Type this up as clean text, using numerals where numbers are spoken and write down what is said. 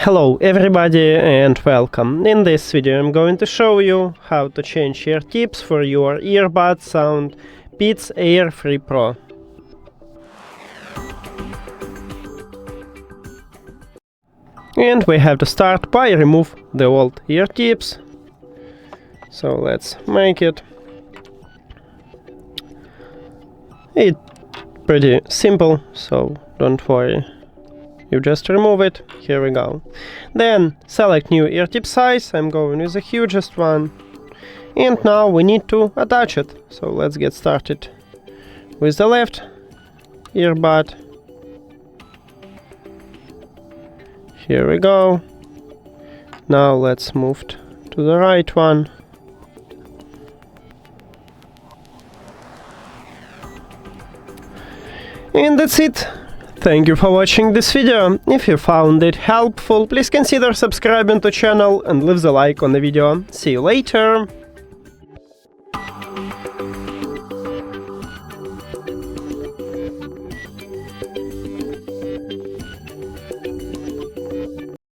Hello everybody and welcome. In this video I'm going to show you how to change ear tips for your earbuds SOUNDPEATS Air 3 Pro. And we have to start by remove the old ear tips. So let's make it. It's pretty simple, so don't worry. You just remove it. Here we go. Then select new ear tip size. I'm going with the hugest one. And now we need to attach it. So let's get started with the left earbud. Here we go. Now let's move to the right one. And that's it. Thank you for watching this video. If you found it helpful, please consider subscribing to the channel and leave the like on the video. See you later!